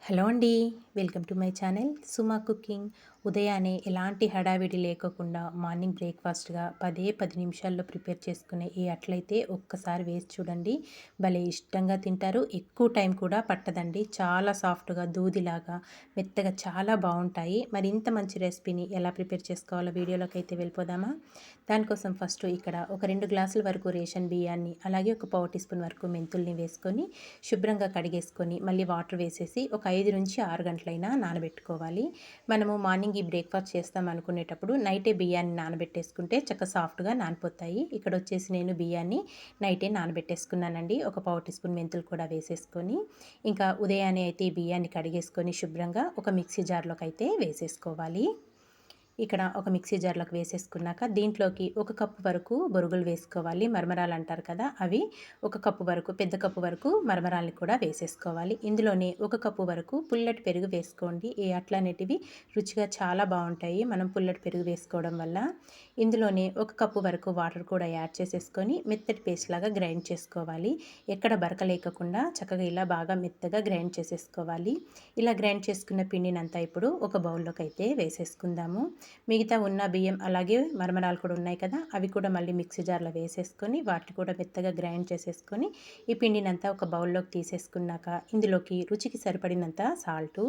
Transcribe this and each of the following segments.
Hello అండి. Welcome to my channel Suma cooking. ఉదయాన్నే ఎలాంటి హడావిడి లేకోకుండా మార్నింగ్ బ్రేక్‌ఫాస్ట్‌గా 10 నిమిషాల్లో ప్రిపేర్ చేసుకునే ఈ అట్లయితే ఒక్కసారి వేసి చూడండి. భలే ఇష్టంగా తింటారు. ఎక్కువ టైం కూడా పట్టదండి. చాలా సాఫ్ట్‌గా దూదిలాగా మెత్తగా చాలా బావుంటాయి. మరి ఇంత మంచి రెసిపీని ఎలా ప్రిపేర్ చేసుకోవాలో వీడియోలోకైతే వెళ్ళిపోదామా? దానికోసం ఫస్ట్ ఇక్కడ ఒక 2 గ్లాసుల వరకు రేషన్ బియ్యాన్ని, అలాగే ఒక పావు టీ స్పూన్ వరకు మెంతుల్ని వేసుకొని శుభ్రంగా కడిగేసుకొని మళ్ళీ వాటర్ వేసేసి ఒక 5-6 గంటలైనా నానబెట్టుకోవాలి. మనము మార్నింగ్ ఈ బ్రేక్‌ఫాస్ట్ చేస్తాం అనుకునేటప్పుడు నైటే బియ్యాన్ని నానబెట్టేసుకుంటే సాఫ్ట్‌గా నానిపోతాయి. ఇక్కడ వచ్చేసి నేను బియ్యాన్ని నైటే నానబెట్టేసుకున్నానండి. ఒక పావు టీ స్పూన్ మెంతులు కూడా వేసేసుకొని, ఇంకా ఉదయాన్నే అయితే ఈ బియ్యాన్ని కడిగేసుకొని శుభ్రంగా ఒక మిక్సీ జార్‌లోకైతే వేసేసుకోవాలి. ఇక్కడ ఒక మిక్సీ జార్‌లోకి వేసేసుకున్నాక దీంట్లోకి ఒక కప్పు వరకు బొరుగులు వేసుకోవాలి. మరమరాలు అంటారు కదా! అవి ఒక కప్పు వరకు, పెద్ద కప్పు వరకు మరమరాల్ని కూడా వేసేసుకోవాలి. ఇందులోనే ఒక కప్పు వరకు పుల్లటి పెరుగు వేసుకోండి. ఈ అట్లనేటివి రుచిగా చాలా బావుంటాయి మనం పుల్లటి పెరుగు వేసుకోవడం వల్ల. ఇందులోనే ఒక కప్పు వరకు వాటర్ కూడా యాడ్ చేసేసుకొని మెత్తటి పేస్ట్ లాగా గ్రైండ్ చేసుకోవాలి. ఎక్కడ బరక లేకోకుండా చక్కగా ఇలా బాగా మెత్తగా గ్రైండ్ చేసేసుకోవాలి. ఇలా గ్రైండ్ చేసుకున్న పిండినంతా ఇప్పుడు ఒక బౌల్‌లోకి అయితే వేసేసుకుందాము. మిగతా ఉన్న బియ్యం అలాగే మరమరాలు కూడా ఉన్నాయి కదా, అవి కూడా మళ్ళీ మిక్సీ జార్లో వేసేసుకొని వాటిని కూడా మెత్తగా గ్రైండ్ చేసేసుకొని ఈ పిండినంతా ఒక బౌల్లోకి తీసేసుకున్నాక ఇందులోకి రుచికి సరిపడినంత సాల్టు,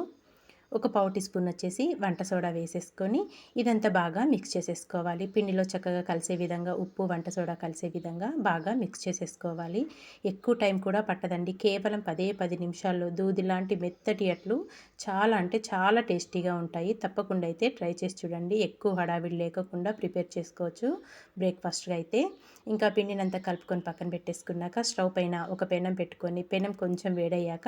ఒక పావు టీ స్పూన్ వచ్చేసి వంట సోడా వేసేసుకొని ఇదంతా బాగా మిక్స్ చేసేసుకోవాలి. పిండిలో చక్కగా కలిసే విధంగా ఉప్పు, వంట సోడా కలిసే విధంగా బాగా మిక్స్ చేసేసుకోవాలి. ఎక్కువ టైం కూడా పట్టదండి. కేవలం 10 నిమిషాల్లో దూది లాంటి మెత్తటి అట్లు చాలా అంటే చాలా టేస్టీగా ఉంటాయి. తప్పకుండా అయితే ట్రై చేసి చూడండి. ఎక్కువ హడావిడి లేకోకుండా ప్రిపేర్ చేసుకోవచ్చు బ్రేక్‌ఫాస్ట్‌గా అయితే. ఇంకా పిండినంతా కలుపుకొని పక్కన పెట్టేసుకున్నాక స్టవ్ పైన ఒక పెనం పెట్టుకొని, పెనం కొంచెం వేడయ్యాక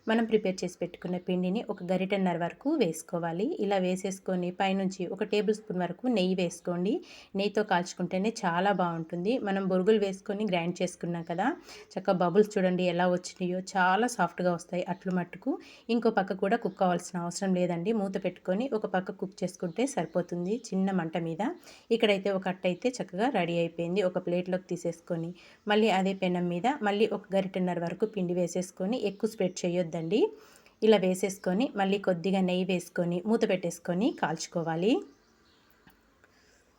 మనం ప్రిపేర్ చేసి పెట్టుకున్న పిండిని ఒక గరిటెన్నర వరకు వేసుకోవాలి. ఇలా వేసేసుకొని పైనుంచి ఒక టేబుల్ స్పూన్ వరకు నెయ్యి వేసుకోండి. నెయ్యితో కాల్చుకుంటేనే చాలా బావుంటుంది. మనం బొరుగులు వేసుకొని గ్రైండ్ చేసుకున్నాం కదా! చక్కగా బబుల్స్ చూడండి ఎలా వచ్చినాయో, చాలా సాఫ్ట్‌గా వస్తాయి అట్లు మట్టుకు. ఇంకో పక్క కూడా కుక్ అవ్వాల్సిన అవసరం లేదండి. మూత పెట్టుకొని ఒక పక్క కుక్ చేసుకుంటే సరిపోతుంది చిన్న మంట మీద. ఇక్కడైతే ఒక అట్టయితే చక్కగా రెడీ అయిపోయింది. ఒక ప్లేట్‌లోకి తీసేసుకొని మళ్ళీ అదే పెనం మీద మళ్ళీ ఒక గరిటెన్నర వరకు పిండి వేసేసుకొని ఎక్కువ స్ప్రెడ్ చేయొద్దండి. ఇలా వేసేసుకొని మళ్ళీ కొద్దిగా నెయ్యి వేసుకొని మూత పెట్టేసుకొని కాల్చుకోవాలి.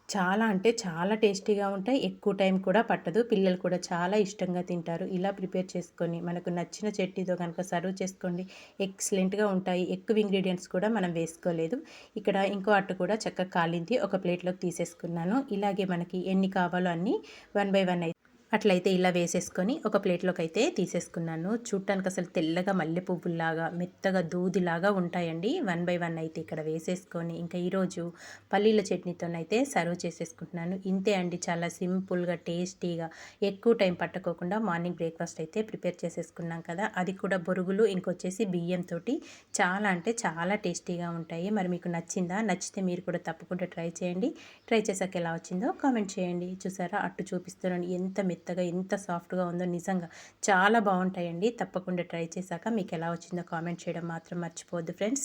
చాలా అంటే చాలా టేస్టీగా ఉంటాయి. ఎక్కువ టైం కూడా పట్టదు. పిల్లలు కూడా చాలా ఇష్టంగా తింటారు. ఇలా ప్రిపేర్ చేసుకొని మనకు నచ్చిన చట్నీతో కనుక సర్వ్ చేసుకోండి. ఎక్సలెంట్‌గా ఉంటాయి. ఎక్కువ ఇంగ్రీడియెంట్స్ కూడా మనం వేసుకోలేదు. ఇక్కడ ఇంకో అట్టు కూడా చక్కగా కాలింది. ఒక ప్లేట్‌లోకి తీసేసుకున్నాను. ఇలాగే మనకి ఎన్ని కావాలో అన్నీ 1 బై 1 అట్లయితే ఇలా వేసేసుకొని ఒక ప్లేట్‌లోకైతే తీసేసుకున్నాను. చూడటానికి అసలు తెల్లగా మల్లె పువ్వుల్లాగా, మెత్తగా దూదిలాగా ఉంటాయండి. 1 బై 1 అయితే ఇక్కడ వేసేసుకొని ఇంకా ఈరోజు పల్లీల చట్నీతోనైతే సర్వ్ చేసేసుకుంటున్నాను. ఇంతే అండి, చాలా సింపుల్‌గా, టేస్టీగా, ఎక్కువ టైం పట్టుకోకుండా మార్నింగ్ బ్రేక్‌ఫాస్ట్ అయితే ప్రిపేర్ చేసేసుకున్నాం కదా! అది కూడా బొరుగులు ఇంకొచ్చేసి బియ్యంతోటి చాలా అంటే చాలా టేస్టీగా ఉంటాయి. మరి మీకు నచ్చిందా? నచ్చితే మీరు కూడా తప్పకుండా ట్రై చేయండి. ట్రై చేశాక ఎలా వచ్చిందో కామెంట్ చేయండి. చూసారా అట్టు చూపిస్తున్నాను ఎంత మెత్తగా, ఎంత సాఫ్ట్‌గా ఉందో, నిజంగా చాలా బావుంటాయండి. తప్పకుండా ట్రై చేశాక మీకు ఎలా వచ్చిందో కామెంట్ చేయడం మాత్రం మర్చిపోవద్దు ఫ్రెండ్స్.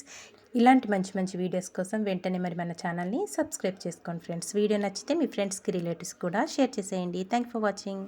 ఇలాంటి మంచి మంచి వీడియోస్ కోసం వెంటనే మరి మన ఛానల్‌ని సబ్స్క్రైబ్ చేసుకోండి ఫ్రెండ్స్. వీడియో నచ్చితే మీ ఫ్రెండ్స్‌కి, రిలేటివ్స్‌కి కూడా షేర్ చేసేయండి. Thanks for watching.